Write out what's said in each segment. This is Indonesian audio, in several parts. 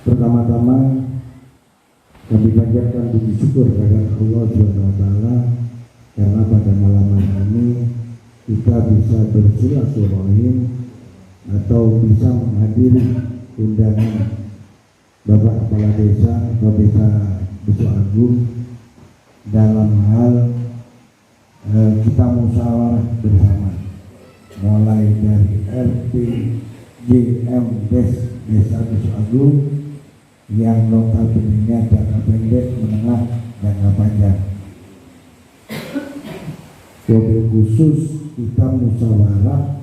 Pertama-tama kami panjatkan puji syukur kepada Allah Subhanahu wa taala karena pada malam hari ini kita bisa bersilaturahim atau bisa menghadiri undangan Bapak Kepala Desa atau Desa Besuk Agung dalam hal kita musyawarah bersama mulai dari RT JM Desa Besuk Agung yang notabene jangka pendek, menengah, jangka panjang. Wabil khusus kita musyawarah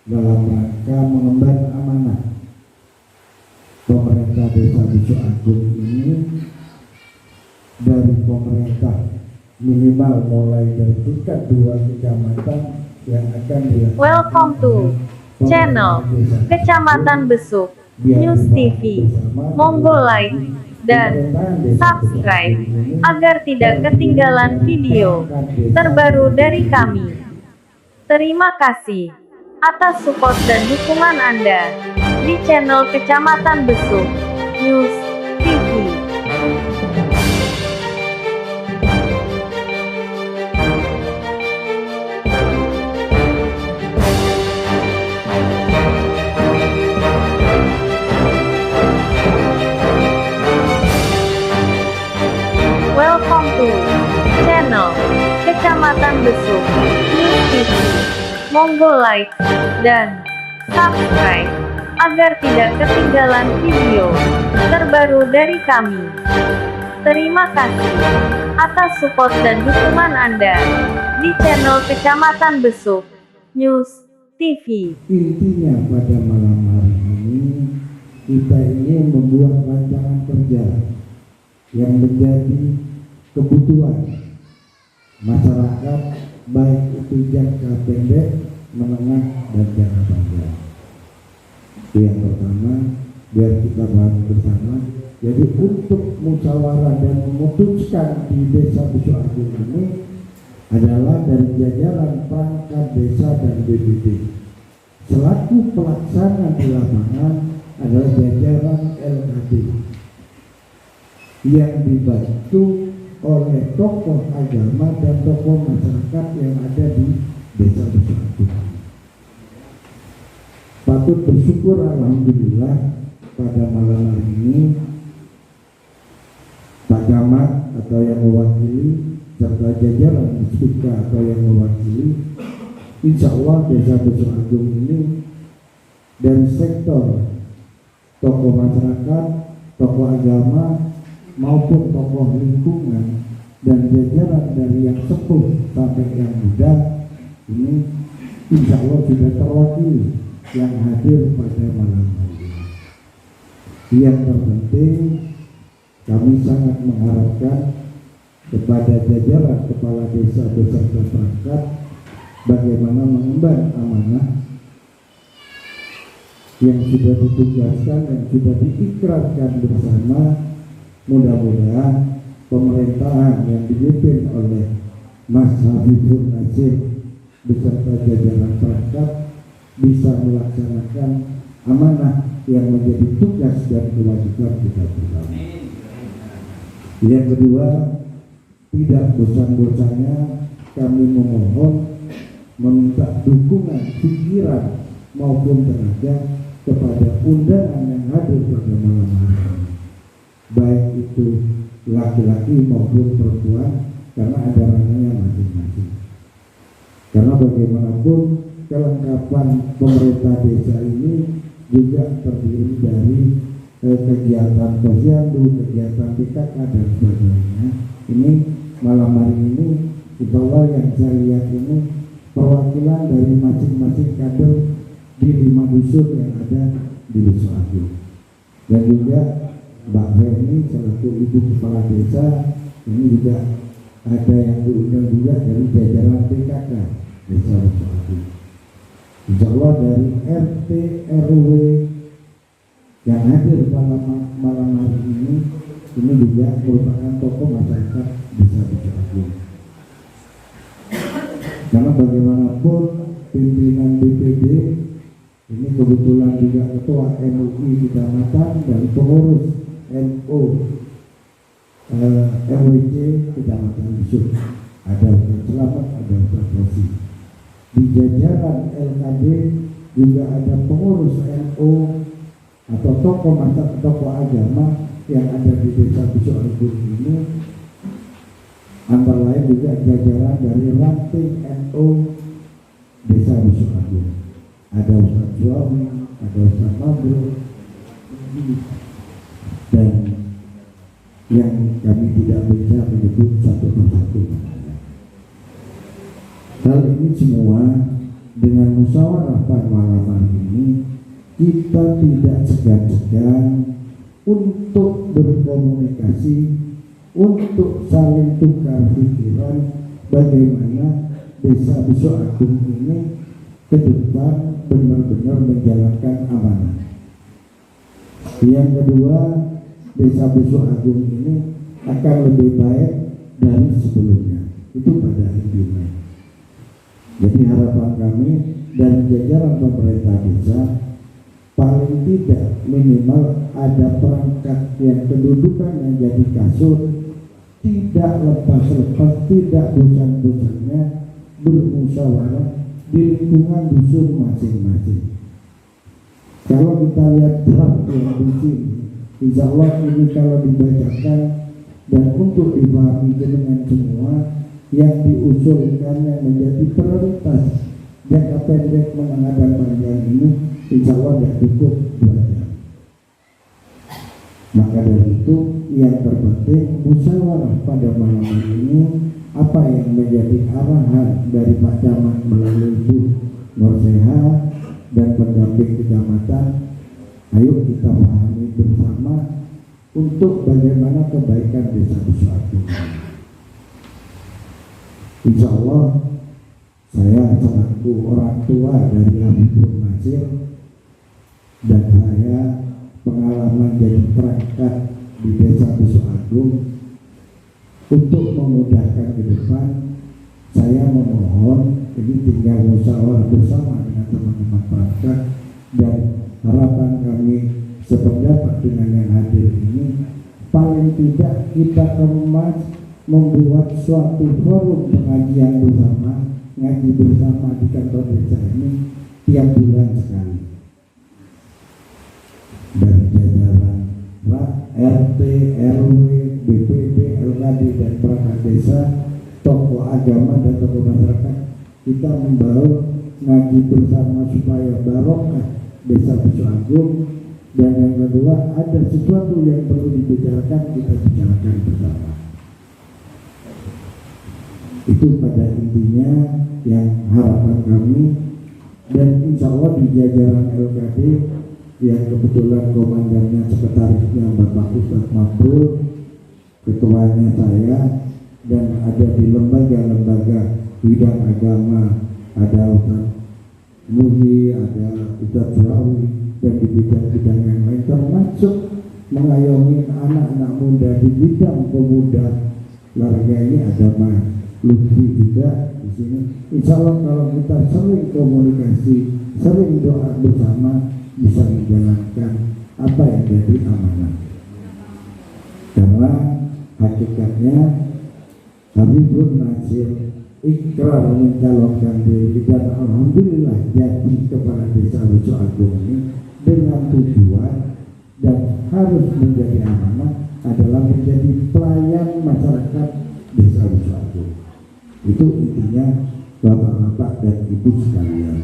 dalam rangka mengemban amanah pemerintah Desa Besuk Agung ini dari pemerintah minimal mulai dari tingkat 2 kecamatan yang akan dilakukan. Welcome to channel Kecamatan Besuk News TV. Monggo like dan subscribe agar tidak ketinggalan video terbaru dari kami. Terima kasih atas support dan dukungan Anda di channel Kecamatan Besuk News TV. Welcome to channel Kecamatan Besuk News TV. Monggo like dan subscribe agar tidak ketinggalan video terbaru dari kami. Terima kasih atas support dan dukungan Anda di channel Kecamatan Besuk News TV. Intinya pada malam hari ini kita ingin membuat rancangan kerja yang menjadi kebutuhan masyarakat, baik itu jangka pendek, menengah, dan jangka panjang. Itu yang pertama, biar kita bahas bersama. Jadi untuk musyawarah dan memutuskan di Desa Besuk Agung ini adalah dari jajaran perangkat desa dan BPD. Selaku pelaksana di lapangan adalah jajaran LKD yang dibantu oleh tokoh agama dan tokoh masyarakat yang ada di Desa Besuk Agung. Patut bersyukur alhamdulillah pada malam hari ini Pak Camat atau yang mewakili serta jajaran Muspika atau yang mewakili, insya Allah Desa Besuk Agung ini dari sektor tokoh masyarakat, tokoh agama maupun tokoh lingkungan dan jajaran dari yang sepuh sampai yang muda ini insya Allah sudah terwakili yang hadir pada malam hari ini. Yang terpenting kami sangat mengharapkan kepada jajaran kepala desa beserta perangkat bagaimana mengemban amanah yang sudah ditugaskan dan sudah diikrarkan bersama. Mudah-mudahan pemerintahan yang dipimpin oleh Mas Habibur Nasir beserta jajaran perangkat bisa melaksanakan amanah yang menjadi tugas dan kewajiban kita bersama. Yang kedua, tidak bosan-bosannya kami memohon meminta dukungan pikiran maupun tenaga kepada undangan yang hadir pada malam hari ini, baik itu laki-laki maupun perempuan, karena ada ranahnya masing-masing. Karena bagaimanapun kelengkapan pemerintah desa ini juga terdiri dari kegiatan posyandu, kegiatan PKK dan sebagainya. Ini malam hari ini insya Allah yang saya lihat ini perwakilan dari masing-masing kader di 5 dusun yang ada di Besuk Agung. Dan juga Mbak Feni selaku Ibu Kepala Desa ini juga ada yang diundang juga dari jajaran PKK Desa Besuk Agung. Insya Allah dari RT RW yang hadir pada malam hari ini juga merupakan tokoh masyarakat Desa Besuk Agung. Karena bagaimanapun pimpinan BPD Ini kebetulan juga ketua MUI kecamatan dan pengurus NU MWC kecamatan Besuk. Ada Ustaz Selamat, ada Ustaz Rosi. Di jajaran LKD juga ada pengurus NU atau tokoh agama yang ada di Desa Besuk Agung ini, antara lain juga jajaran dari ranting NU Desa Besuk Agung. Ada Ustaz Suami, ada Ustaz Mabrur, dan yang kami tidak bisa menyebut satu persatu. Hal ini semua dengan musyawarah pada malam ini kita tidak segan-segan untuk berkomunikasi, untuk saling tukar pikiran bagaimana Desa Besuk Agung ini ke depan benar-benar menjalankan amanah. Yang kedua, Desa Besuk Agung ini akan lebih baik dari sebelumnya. Itu pada intinya. Jadi harapan kami dan jajaran pemerintah desa, paling tidak minimal ada perangkat yang kedudukan yang jadi kasur, tidak lepas-lepas, tidak bosan-bosannya bermusyawarah di lingkungan dusun masing-masing. Kalau kita lihat draft yang di sini, insya Allah ini kalau dibacakan dan untuk dipahami dengan semua yang diusulkan yang menjadi prioritas jangka pendek, menengah dan panjang ini, insya Allah tidak cukup 2 jam. Maka dari itu yang terpenting musyawarah pada malam ini, apa yang menjadi arahan dari Pak Camat melalui Bu Nurseha dan pendamping kecamatan, ayo kita pahami bersama untuk bagaimana kebaikan Desa Besuk Agung. Insya Allah saya selaku orang tua dari Habibur Nasir dan saya pengalaman jadi perangkat di Desa Besuk Agung, untuk memudahkan ke depan saya memohon ini tinggal musyawarah bersama dengan teman-teman perangkat, dan harapan kami sependapat dengan yang hadir ini, paling tidak kita kemas membuat suatu forum pengajian bersama, ngaji bersama di kantor desa ini tiap bulan sekali. Dari jajaran RT, RW, BPD, LKD dan perangkat desa, tokoh agama dan tokoh masyarakat, kita membawa ngaji bersama supaya barokah Desa Besuk Agung. Dan yang kedua, ada sesuatu yang perlu dibicarakan, kita bicarakan bersama. Itu pada intinya yang harapan kami. Dan insya Allah di jajaran LKD yang kebetulan komandannya, sekretarisnya Bapak Ustaz Mabrur, ketuanya saya, dan ada di lembaga-lembaga bidang agama, ada Ustaz Muhi, ada Ustaz Surawi, dan di bidang-bidang yang lain, termasuk mengayomi anak-anak muda di bidang pemuda olahraga ini, ada Mas Lutfi juga di sini. Insya Allah kalau kita sering komunikasi, sering doa bersama, bisa menjalankan apa yang jadi amanah. Karena hakikatnya Habibur Nasir ikrar mencalonkan diri dan alhamdulillah jadi kepala Desa Besuk Agung ini dengan tujuan dan harus menjadi amanah adalah menjadi pelayan masyarakat Desa Besuk Agung. Itu intinya Bapak-bapak dan Ibu sekalian.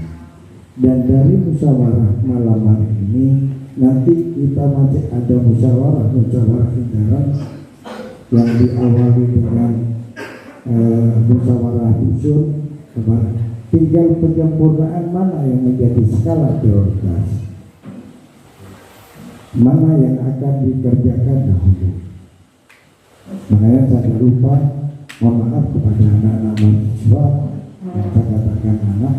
Dan dari musyawarah malam hari ini nanti kita masih ada musyawarah intern yang diawali dengan musyawarah dusun. Tinggal penyempurnaan mana yang menjadi skala prioritas, mana yang akan dikerjakan dahulu. Makanya saya lupa, mohon maaf kepada anak-anak mahasiswa yang saya katakan anak.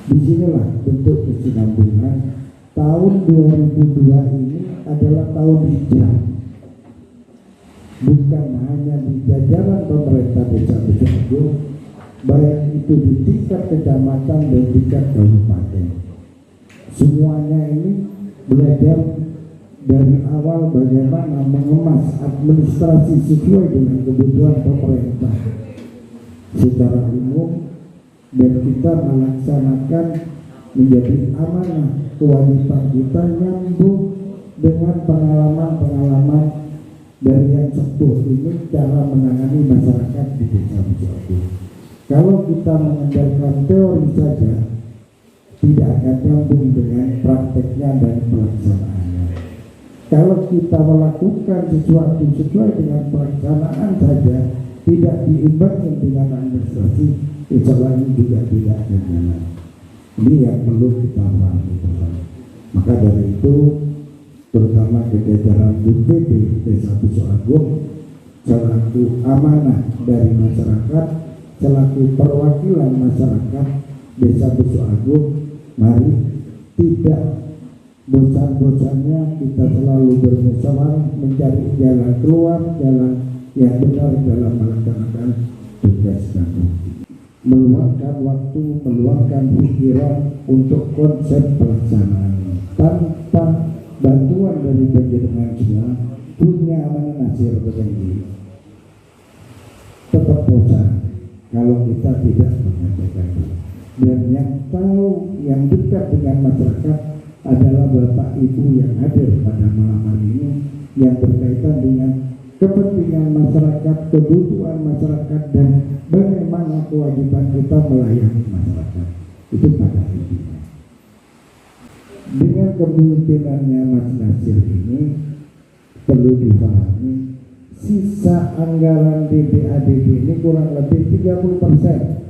Disinilah bentuk kesinambungan. Tahun 2002 ini adalah tahun hijrah, bukan hanya di jajaran pemerintah Desa Besuk Agung, baik itu di tingkat kecamatan dan tingkat kabupaten. Semuanya ini belajar dari awal bagaimana mengemas administrasi sesuai dengan kebutuhan pemerintah secara umum, dan kita melaksanakan menjadi amanah kewajiban kita nyambung dengan pengalaman-pengalaman dari yang sepuh ini cara menangani masyarakat di Desa Busuagung. Kalau kita mengandalkan teori saja, tidak akan nyambung dengan prakteknya dan pelaksanaannya. Kalau kita melakukan sesuatu sesuai dengan pelaksanaan saja, tidak diimbangi dengan administrasi, insya Allah ini juga tidak akan jalan. Ini yang perlu kita pahami bersama. Maka dari itu, terutama jajaran BPD Desa Busuagung selaku amanah dari masyarakat, selaku perwakilan masyarakat Desa Busuagung, mari tidak bosan-bosannya kita selalu bermusyawarah mencari jalan keluar, jalan yang benar dalam melaksanakan tugas kami. Meluangkan waktu, meluangkan pikiran untuk konsep pelaksanaan. Tanpa bantuan dari panjenengan semua, punya amanah nasir begini tetap bosan kalau kita tidak menyampaikan. Dan yang tahu, yang dekat dengan masyarakat adalah Bapak Ibu yang hadir pada malam hari ini, yang berkaitan dengan kepentingan masyarakat, kebutuhan masyarakat, dan bagaimana kewajiban kita melayani masyarakat. Itu pada intinya. Dengan kepemimpinannya Mas Nasir ini perlu dipahami, sisa anggaran DPADB ini kurang lebih 30%.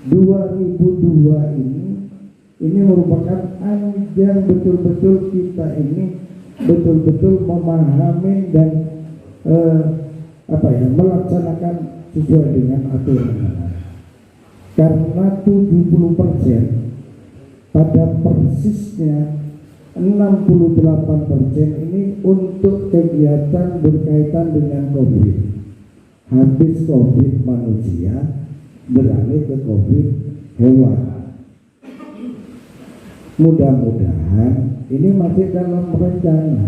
2002 ini merupakan ajang betul-betul kita ini betul-betul memahami dan melaksanakan sesuai dengan aturan. Karena 70% pada persisnya 68% ini untuk kegiatan berkaitan dengan COVID. Habis COVID manusia beralih ke COVID hewan. Mudah-mudahan ini masih dalam rencana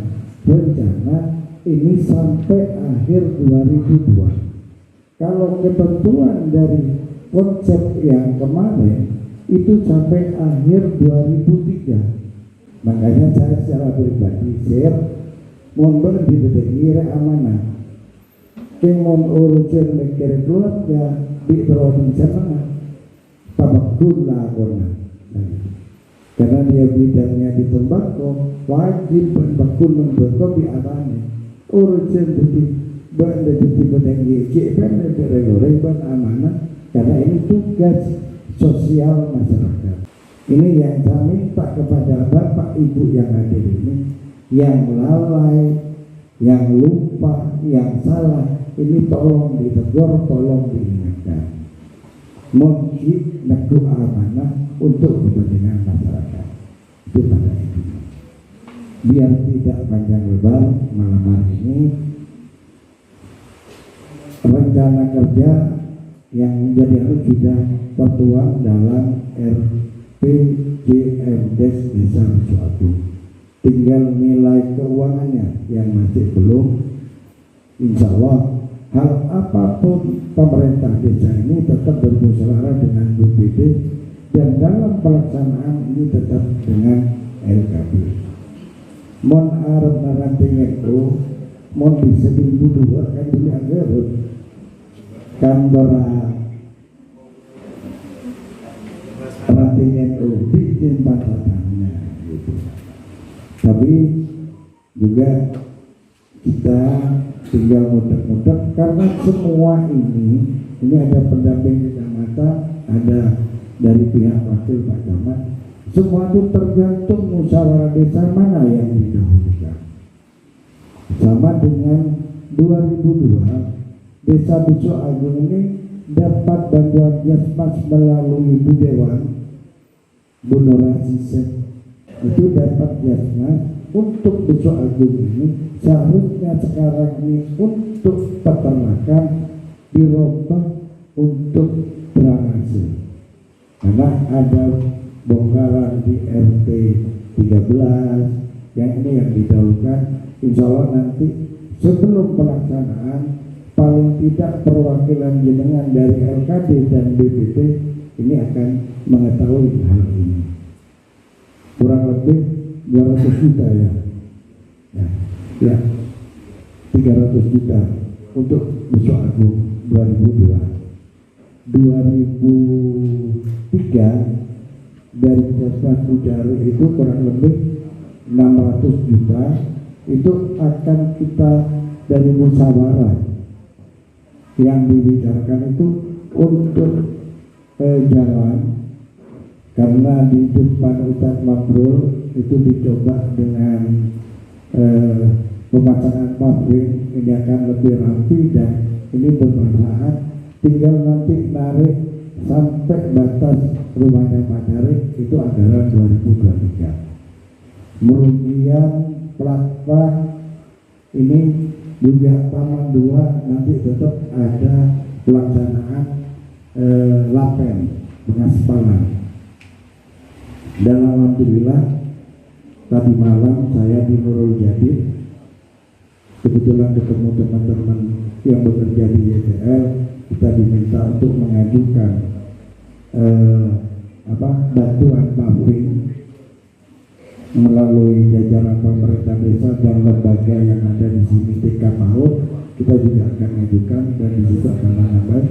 ini sampai akhir 2002. Kalau ketentuan dari konsep yang kemarin itu sampai akhir 2003. Makanya saya secara pribadi share mohon berdiri amanah kemon urusan mikir keluarga di provinsi mana pabakun lakona. Karena dia bidangnya di tembakau, wajib pabakun membekok di arahnya urusan budi benda budi bedang YC benda berregulasi amanah, karena ini tugas sosial masyarakat. Ini yang saya minta kepada Bapak Ibu yang hadir ini, yang lalai, yang lupa, yang salah, ini tolong ditegur, tolong diingatkan. Mungkin nekuk amanah untuk kepentingan masyarakat. Itu pada intinya. Biar tidak panjang lebar malam hari ini, rencana kerja yang menjadi harus sudah tertuang dalam RPJMDes Desa Busuagung. Tinggal nilai keuangannya yang masih belum. Insya Allah hal apapun pemerintah desa ini tetap bermusyawarah dengan BPD, dan dalam pelaksanaan ini tetap dengan LKB. Mon arep naranting itu mon bisa dua kan dulu agar kantor ranting itu bikin batasannya gitu. Tapi juga kita tinggal mudah-mudah, karena semua ini ada pendamping kecamatan, ada dari pihak wakil Pak Camat, semua itu tergantung musyawarah desa mana yang didahulukan. Sama dengan 2002 Desa Busuagung ini dapat bantuan Jasmas melalui Bu Dewan, Bu Nora Sisek itu dapat Jasmas untuk Busuagung ini. Seharusnya sekarang ini untuk peternakan dirubah untuk drainase, karena ada bongkaran di RT 13 yang ini yang didahulukan. Insya Allah nanti sebelum pelaksanaan paling tidak perwakilan jenengan dari LKD dan BPT ini akan mengetahui hal ini. Kurang lebih 200 juta ya, ya 300 juta untuk besok agung 2002. 2003 dari Jasper Udara itu kurang lebih 600 juta itu akan kita dari musyawarah yang dibicarakan itu untuk jalan, karena di depan Ustaz Mabrur itu dicoba dengan pemasangan paving, ini akan lebih rapi dan ini bermanfaat. Tinggal nanti narik sampai batas rumahnya Pak Darik itu anggaran 2023. Kemudian platform ini juga Taman 2 nanti tetap ada pelaksanaan lapen pengaspalan. Dan alhamdulillah tadi malam saya di Nurul Jadid kebetulan ketemu teman-teman yang bekerja di YTL. Kita diminta untuk mengajukan bantuan paving melalui jajaran pemerintah desa dan lembaga yang ada di sini, TK PAUD. Kita juga akan mengajukan dan di situ akan menambah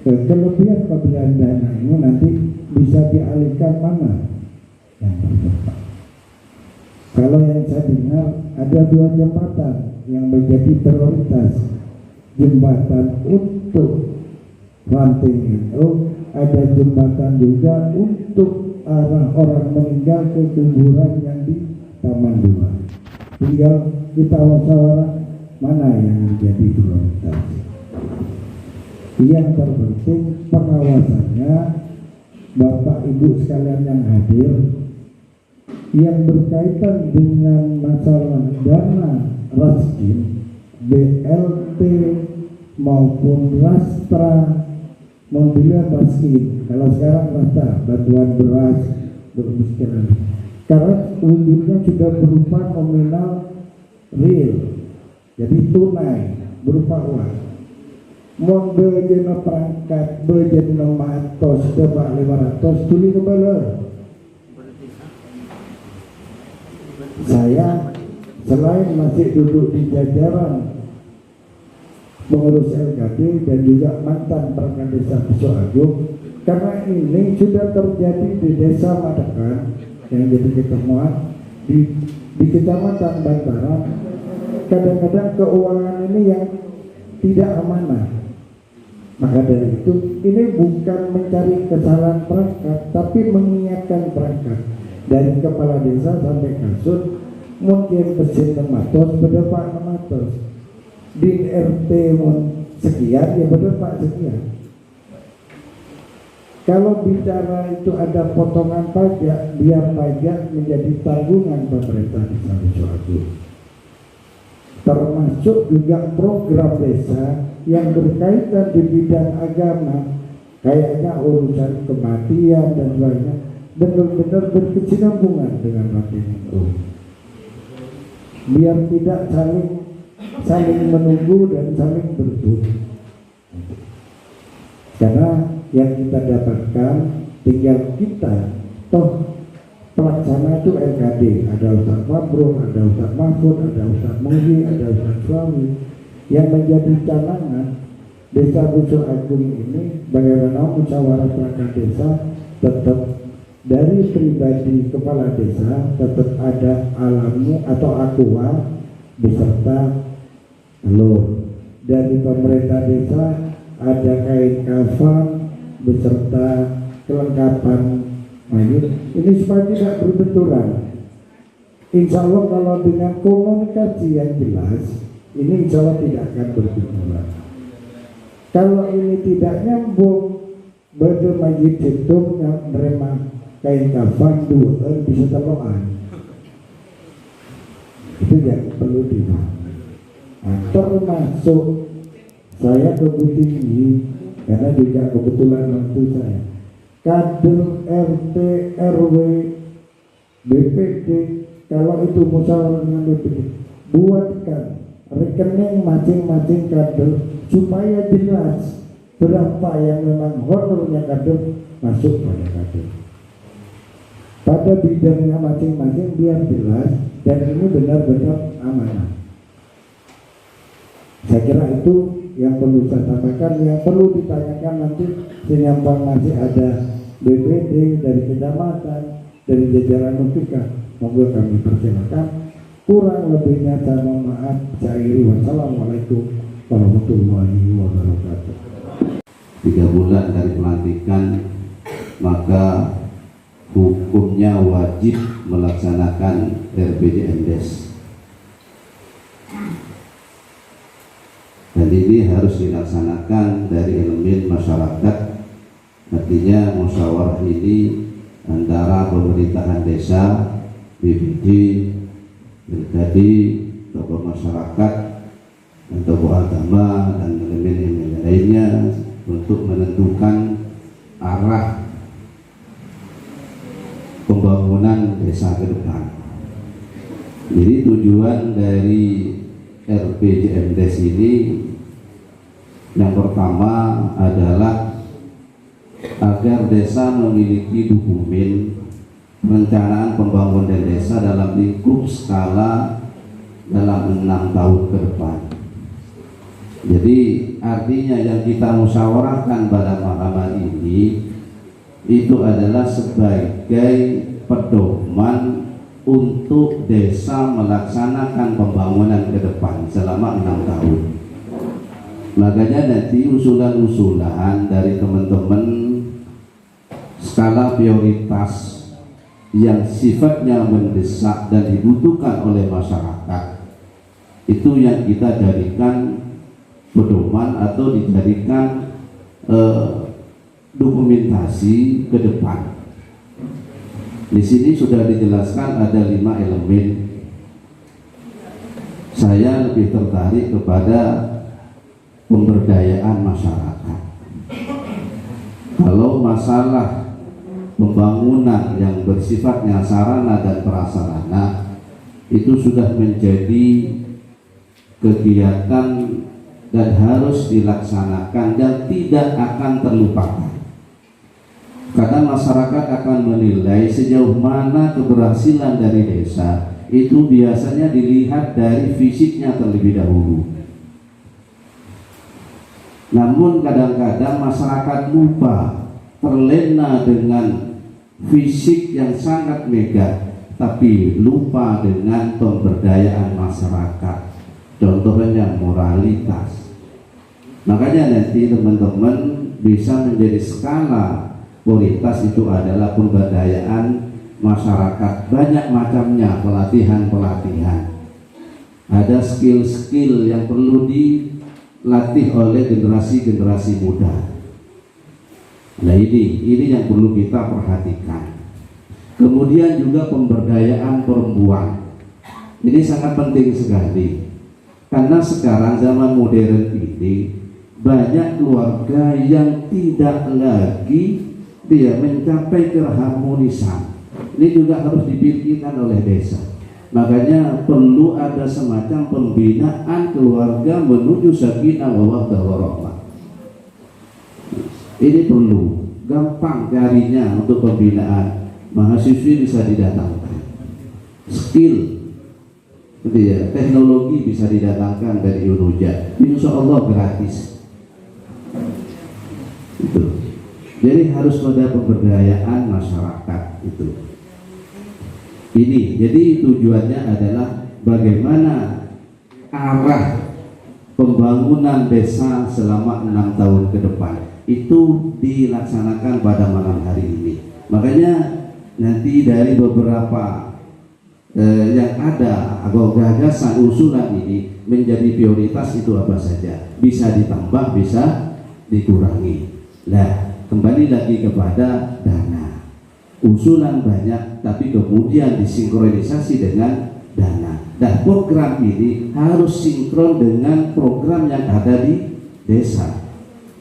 kelebihan pemberian dana ini nanti bisa dialihkan mana yang terdepan. Kalau yang saya dengar ada 2 jembatan yang menjadi prioritas, jembatan untuk ranting itu, ada jembatan juga untuk arah orang meninggal ke kuburan yang di Taman 2. Tinggal kita musyawarah mana yang menjadi prioritas. Yang terpenting pengawasannya Bapak Ibu sekalian yang hadir, yang berkaitan dengan masalah dana raskin, BLT maupun rastra, mobilnya raskin. Kalau sekarang rastra bantuan beras berkemiskinan, karena wujudnya sudah berupa nominal real, jadi tunai berupa uang. Mau bejena perangkat, bejena matos, coba 500 tuli kebeler. Saya selain masih duduk di jajaran pengurus LKD dan juga mantan perangkat desa Besok Agung, karena ini sudah terjadi di desa Madakan yang jadi ketemuan di kecamatan Bantaran. Kadang-kadang keuangan ini yang tidak amanah. Maka dari itu ini bukan mencari kesalahan perangkat, tapi mengingatkan perangkat dari kepala desa sampai kasut. Mungkin mesin matos berdepak matos di RT sekian ya berdepak sekian. Kalau bicara itu ada potongan pajak, biar pajak menjadi tanggungan pemerintah desa Besok Agung. Termasuk juga program desa yang berkaitan di bidang agama, kayaknya urusan kematian dan lainnya benar-benar berkesinambungan dengan RT-NU. Biar tidak saling menunggu dan saling berebut. Karena yang kita dapatkan tinggal kita, toh pelaksana itu LKD, ada Ustaz Mabrur, ada Ustaz Mahfud, ada Ustaz Muhyi, ada Ustaz Suami. Yang menjadi cadangan desa Besok Agung ini bagaimana musyawarah perangkat desa tetap dari pribadi kepala desa tetap ada alamu atau aqua beserta telur. Dari pemerintah desa ada kain kafan beserta kelengkapan ini supaya tidak berbenturan. Insya Allah kalau dengan komunikasi yang jelas ini insya Allah tidak akan berbenturan. Kalau ini tidak nyambung, betul majid itu yang menerima kain kafan dua bisa teloan. Itu yang perlu dipahami. Nah, termasuk saya ke Bukit Tinggi karena juga kebetulan waktu saya kader RT RW BPD, kalau itu musyawarah dengan BPD, buatkan rekening masing-masing kader supaya jelas berapa yang memang honornya kader masuk pada kader pada bidangnya masing-masing, biar jelas dan ini benar-benar amanah. Saya kira itu yang perlu saya sampaikan. Yang perlu ditanyakan nanti senyampang masih ada BPD dari kecamatan, dari jajaran Mustika, monggo kami persilakan. Kurang lebihnya saya mohon maaf. Saya akhiri, wassalamualaikum warahmatullahi wabarakatuh. 3 bulan dari pelantikan, maka hukumnya wajib melaksanakan RPJMdes, dan ini harus dilaksanakan dari elemen masyarakat. Artinya musyawarah ini antara pemerintahan desa, BPD, Pilkadi, tokoh masyarakat, dan tokoh agama, dan elemen-elemen lainnya untuk menentukan arah pembangunan desa ke depan. Jadi tujuan dari RPJMdes ini yang pertama adalah agar desa memiliki dokumen perencanaan pembangunan desa dalam lingkup skala dalam 6 tahun ke depan. Jadi artinya yang kita musyawarahkan pada malam ini itu adalah sebagai pedoman untuk desa melaksanakan pembangunan ke depan selama 6 tahun. Makanya nanti usulan-usulan dari teman-teman skala prioritas yang sifatnya mendesak dan dibutuhkan oleh masyarakat, itu yang kita jadikan pedoman atau dijadikan dokumentasi ke depan. Di sini sudah dijelaskan ada 5 elemen. Saya lebih tertarik kepada pemberdayaan masyarakat. Kalau masalah pembangunan yang bersifatnya sarana dan prasarana itu sudah menjadi kegiatan dan harus dilaksanakan dan tidak akan terlupakan, karena masyarakat akan menilai sejauh mana keberhasilan dari desa itu biasanya dilihat dari fisiknya terlebih dahulu. Namun kadang-kadang masyarakat lupa, terlena dengan fisik yang sangat megah, tapi lupa dengan pemberdayaan masyarakat, contohnya moralitas. Makanya nanti teman-teman bisa menjadi skala prioritas itu adalah pemberdayaan masyarakat. Banyak macamnya pelatihan-pelatihan. Ada skill-skill yang perlu dilatih oleh generasi-generasi muda. Nah ini yang perlu kita perhatikan. Kemudian juga pemberdayaan perempuan. Ini sangat penting sekali. Karena sekarang zaman modern ini banyak keluarga yang tidak lagi mencapai keharmonisan. Ini juga harus dipikirkan oleh desa. Makanya perlu ada semacam pembinaan keluarga menuju sakinah mawaddah warahmah. Ini perlu, gampang carinya untuk pembinaan. Mahasiswi bisa didatangkan, skill, teknologi bisa didatangkan dari UNUJA. Insya Allah gratis. Itu. Jadi harus ada pemberdayaan masyarakat itu. Ini, jadi tujuannya adalah bagaimana arah pembangunan desa selama 6 tahun ke depan itu dilaksanakan pada malam hari ini. Makanya nanti dari beberapa yang ada atau gagasan usulan ini menjadi prioritas itu apa saja, bisa ditambah, bisa dikurangi. Nah, kembali lagi kepada dana. Usulan banyak, tapi kemudian disinkronisasi dengan dana. Dan program ini harus sinkron dengan program yang ada di desa.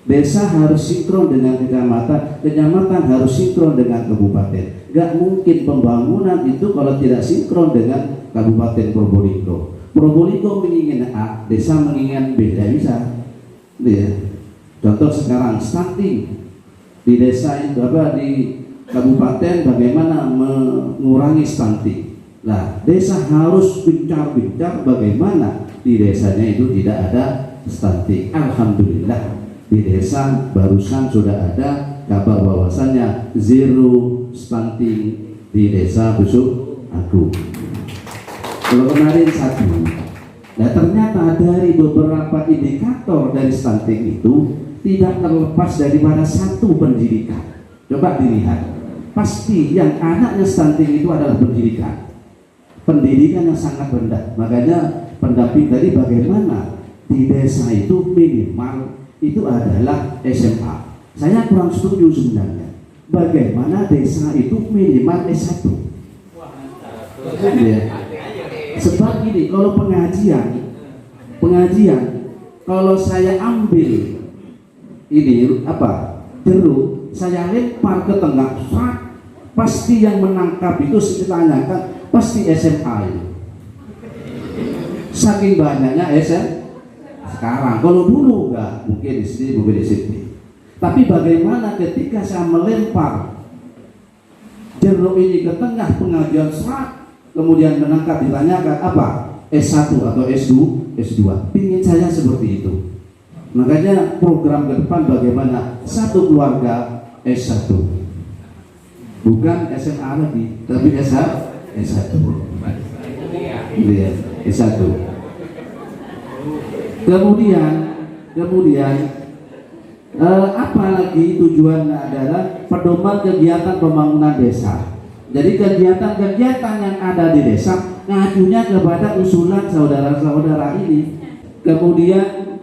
Desa harus sinkron dengan kecamatan, kecamatan harus sinkron dengan kabupaten. Gak mungkin pembangunan itu kalau tidak sinkron dengan Kabupaten Probolinggo. Probolinggo menginginkan A, desa menginginkan B, tidak bisa. Ya. Contoh sekarang stunting di desa itu di kabupaten bagaimana mengurangi stunting. Nah, desa harus bincang-bincang bagaimana di desanya itu tidak ada stunting. Alhamdulillah di desa barusan sudah ada kabar bahwasannya zero stunting di desa Besuk Agung. Kalau kemarin satu, nah ternyata dari beberapa indikator dari stunting itu tidak terlepas daripada satu pendidikan. Coba dilihat, pasti yang anaknya stunting itu adalah pendidikan. Pendidikan yang sangat rendah. Makanya pendamping tadi bagaimana di desa itu minimal itu adalah SMA. Saya kurang setuju sebenarnya. Bagaimana desa itu minimal S1. Ya. Sebab gini, kalau pengajian, kalau saya ambil ini jeruk, saya lempar ke tengah, pasti yang menangkap itu ditanyakan pasti SMA itu. Saking banyaknya SMA sekarang. Kalau dulu enggak, mungkin di sini, mungkin di sini. Tapi bagaimana ketika saya melempar jeruk ini ke tengah pengajian kemudian menangkap ditanyakan apa? S1 atau S2? Pingin saya seperti itu. Makanya program ke depan bagaimana satu keluarga S1. Bukan SMA lagi, tapi S1. Iya, S1. Kemudian apa lagi tujuannya adalah pedoman kegiatan pembangunan desa. Jadi kegiatan-kegiatan yang ada di desa ngajunya kepada usulan saudara-saudara ini. Kemudian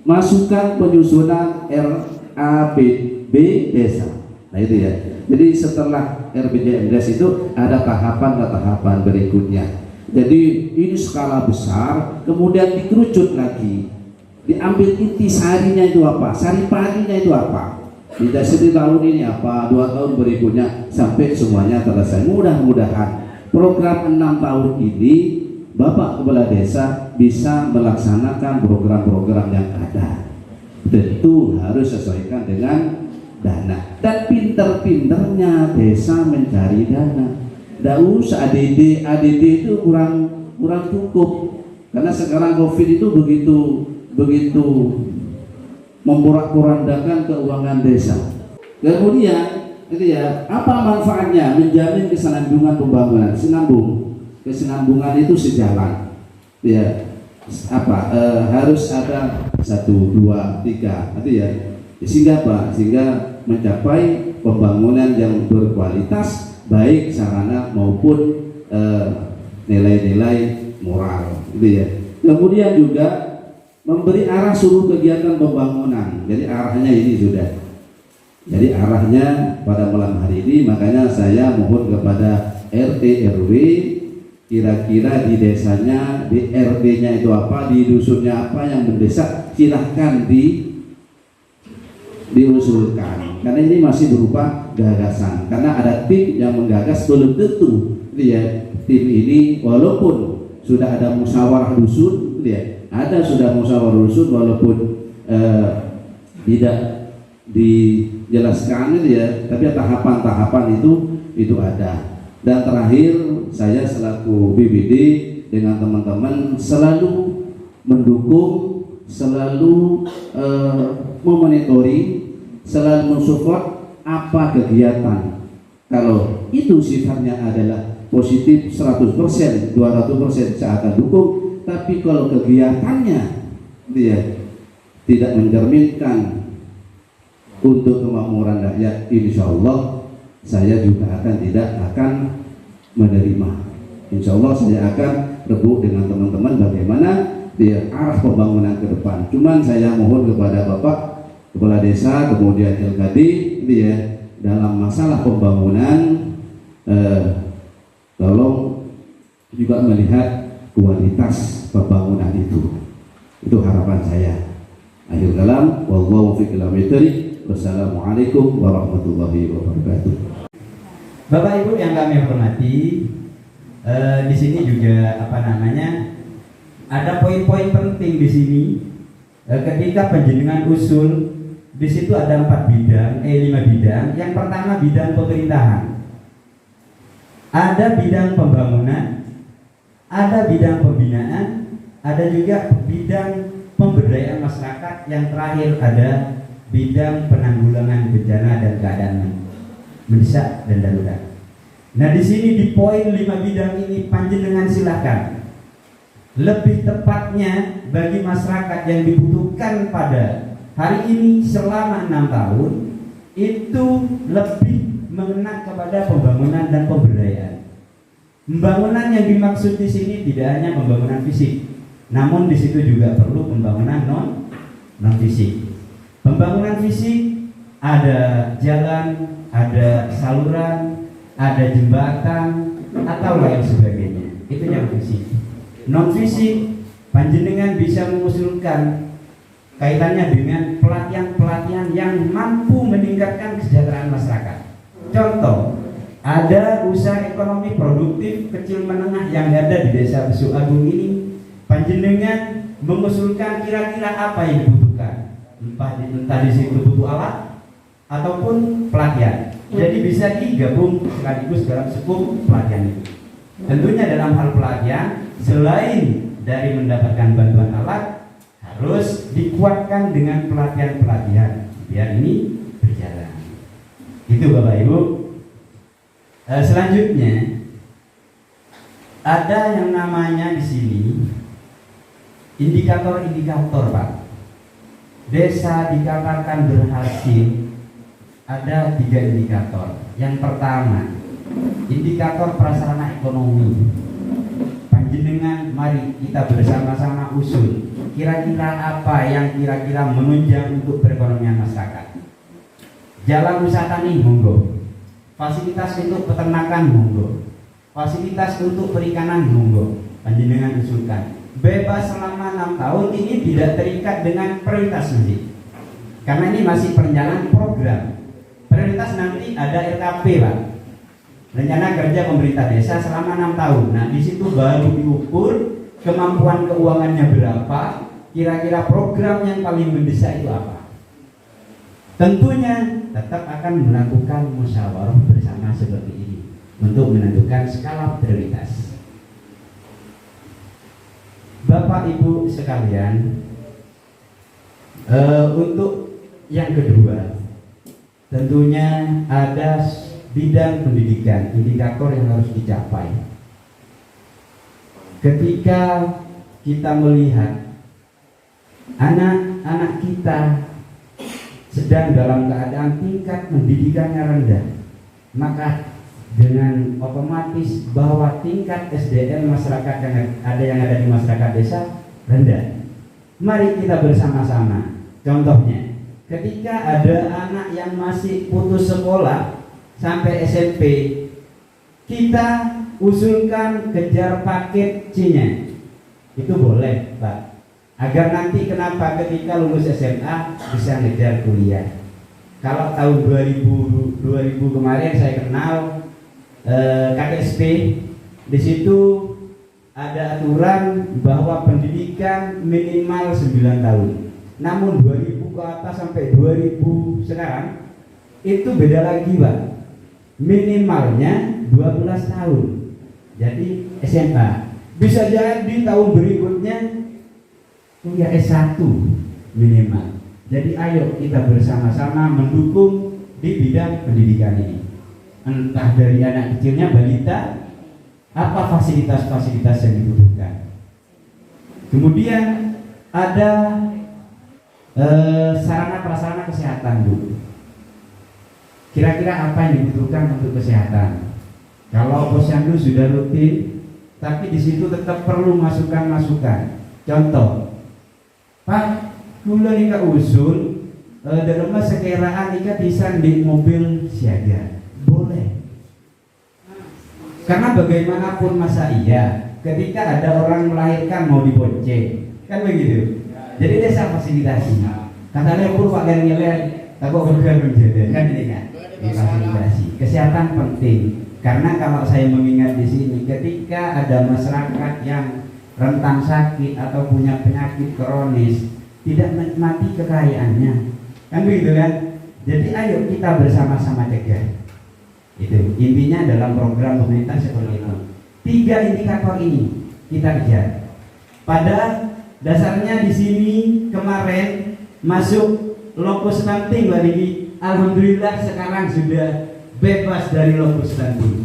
masukan penyusunan RAPB desa. Nah itu ya. Jadi setelah RPJMDes itu ada tahapan berikutnya. Jadi ini skala besar, kemudian dikerucut lagi, diambil inti sarinya itu apa, sari padinya itu apa, tidak satu tahun ini apa, 2 tahun berikutnya sampai semuanya selesai. Mudah-mudahan program 6 tahun ini Bapak Kepala Desa bisa melaksanakan program-program yang ada. Tentu harus sesuaikan dengan dana, dan pinter-pinternya desa mencari dana. Tidak usah ADD itu kurang cukup, karena sekarang COVID itu begitu memporak-porandakan keuangan desa. Kemudian itu ya, apa manfaatnya? Menjamin kesinambungan pembangunan, kesinambungan itu sejalan. Ya, harus ada 1, 2, 3, itu ya. Sehingga mencapai pembangunan yang berkualitas, baik sarana maupun nilai-nilai moral, gitu ya. Kemudian juga memberi arah seluruh kegiatan pembangunan. Jadi arahnya ini sudah. Jadi arahnya pada malam hari ini, makanya saya mohon kepada RT RW, kira-kira di desanya, di RT-nya itu apa, di dusunnya apa yang mendesak, silahkan diusulkan, karena ini masih berupa gagasan, karena ada tim yang menggagas, belum tentu ya, tim ini walaupun sudah ada musyawarah dusun ya, sudah musyawarah dusun walaupun tidak dijelaskan ya, tapi tahapan-tahapan itu ada. Dan terakhir, saya selaku BBD dengan teman-teman selalu mendukung, selalu memonitori, selalu mensupport apa kegiatan. Kalau itu sifatnya adalah positif 100%, 200% saya akan dukung. Tapi kalau kegiatannya dia tidak mencerminkan untuk kemakmuran rakyat, insya Allah saya juga tidak akan menerima. Insya Allah saya akan rebut dengan teman-teman bagaimana arah pembangunan ke depan. Cuman saya mohon kepada Bapak Kepala Desa, kemudian LKD dalam masalah pembangunan tolong juga melihat kualitas pembangunan itu harapan saya. Akhir kalam, wallahu fiqh al-mitri. Wassalamualaikum warahmatullahi wabarakatuh. Bapak Ibu yang kami hormati, di sini juga ada poin-poin penting di sini. Ketika panjenengan usul, di situ ada 5 bidang. Yang pertama bidang pemerintahan, ada bidang pembangunan, ada bidang pembinaan, ada juga bidang pemberdayaan masyarakat, yang terakhir ada bidang penanggulangan bencana dan keadaan mendesak dan darurat. Nah, di sini di poin 5 bidang ini panjenengan silakan. Lebih tepatnya bagi masyarakat yang dibutuhkan pada hari ini selama 6 tahun itu lebih mengena kepada pembangunan dan pemberdayaan. Pembangunan yang dimaksud di sini tidak hanya pembangunan fisik, namun di situ juga perlu pembangunan non fisik. Pembangunan fisik ada jalan, ada saluran, ada jembatan atau lain sebagainya. Itu yang fisik. Non fisik, panjenengan bisa mengusulkan kaitannya dengan pelatihan-pelatihan yang mampu meningkatkan kesejahteraan masyarakat. Contoh, ada usaha ekonomi produktif kecil menengah yang ada di Desa Besuk Agung ini. Panjenengan mengusulkan kira-kira apa yang dibutuhkan, entah di situ butuh alat ataupun pelatihan. Jadi bisa digabung sekaligus dalam skup pelatihan itu. Tentunya dalam hal pelatihan, selain dari mendapatkan bantuan alat, harus dikuatkan dengan pelatihan-pelatihan biar ini berjalan. Itu Bapak Ibu. Selanjutnya ada yang namanya di sini indikator-indikator, Pak. Desa dikatakan berhasil, ada 3 indikator. Yang pertama, indikator prasarana ekonomi. Panjenengan mari kita bersama-sama usul kira-kira apa yang kira-kira menunjang untuk perekonomian masyarakat. Jalan wisata nih, monggo. Fasilitas untuk peternakan, monggo. Fasilitas untuk perikanan, monggo. Panjenengan usulkan. Bebas selama 6 tahun ini tidak terikat dengan prioritas nanti. Karena ini masih perencanaan program. Prioritas nanti ada RKP, Pak. Rencana kerja pemerintah desa selama 6 tahun. Nah, di situ baru diukur kemampuan keuangannya berapa, kira-kira program yang paling mendesak itu apa. Tentunya tetap akan melakukan musyawarah bersama seperti ini untuk menentukan skala prioritas. Bapak Ibu sekalian, untuk yang kedua, tentunya ada bidang pendidikan, indikator yang harus dicapai. Ketika kita melihat anak-anak kita sedang dalam keadaan tingkat pendidikannya rendah, maka dengan otomatis bahwa tingkat SDM masyarakat yang ada di masyarakat desa rendah. Mari kita bersama-sama. Contohnya, ketika ada anak yang masih putus sekolah sampai SMP, kita usulkan kejar paket C-nya. Itu boleh, Pak. Agar nanti kenapa ketika lulus SMA bisa ngejar kuliah. Kalau tahun 2000 kemarin saya kenal KSP, di situ ada aturan bahwa pendidikan minimal 9 tahun. Namun 2000 ke atas sampai 2000 sekarang itu beda lagi, Pak. Minimalnya 12 tahun. Jadi SMA. Bisa jadi tahun berikutnya kuliah S1 minimal. Jadi ayo kita bersama-sama mendukung di bidang pendidikan ini. Entah dari anak kecilnya, balita, apa fasilitas-fasilitas yang dibutuhkan. Kemudian ada sarana prasarana kesehatan, Bu. Kira-kira apa yang dibutuhkan untuk kesehatan? Kalau posyandu sudah rutin, tapi di situ tetap perlu masukan-masukan. Contoh, Pak, kula nika usul dalam sekiraan nika bisa di mobil siaga. Boleh. Karena bagaimanapun masa iya, ketika ada orang melahirkan mau dibonceng, kan begitu. Jadi desa fasilitasi. Katanya pun Pak Gernilai, takut bergabung jadi kan ini kan difasilitasi. Kesehatan penting karena kalau saya mengingat di sini, ketika ada masyarakat yang rentan sakit atau punya penyakit kronis, tidak menikmati kekayaannya, kan begitu kan? Jadi ayo kita bersama-sama cegah. Itu intinya dalam program pemerintah seperti itu. 3 indikator ini kita kejar. Pada dasarnya di sini kemarin masuk lokus stunting Mbak Diki. Alhamdulillah sekarang sudah bebas dari lokus stunting.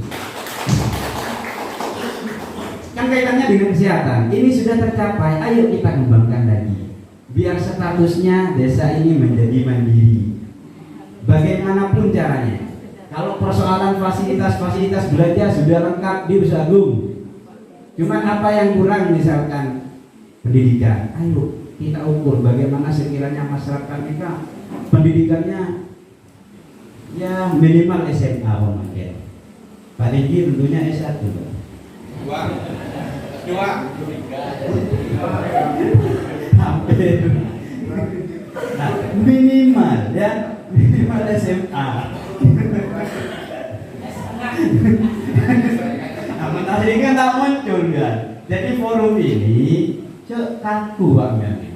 Kan kaitannya dengan kesehatan. Ini sudah tercapai. Ayo kita kembangkan lagi. Biar statusnya desa ini menjadi mandiri. Bagaimanapun caranya. Kalau persoalan fasilitas belanja sudah lengkap di Usaha Agung. Cuman apa yang kurang misalkan pendidikan. Ayo kita ukur bagaimana sekiranya masyarakat kita pendidikannya ya minimal SMA mungkin. Pak Diki tentunya S1. Dua. Hampir. Nah, minimal ya, minimal SMA. Namun tadi kan tak muncul kan. Jadi forum ini kaku banget.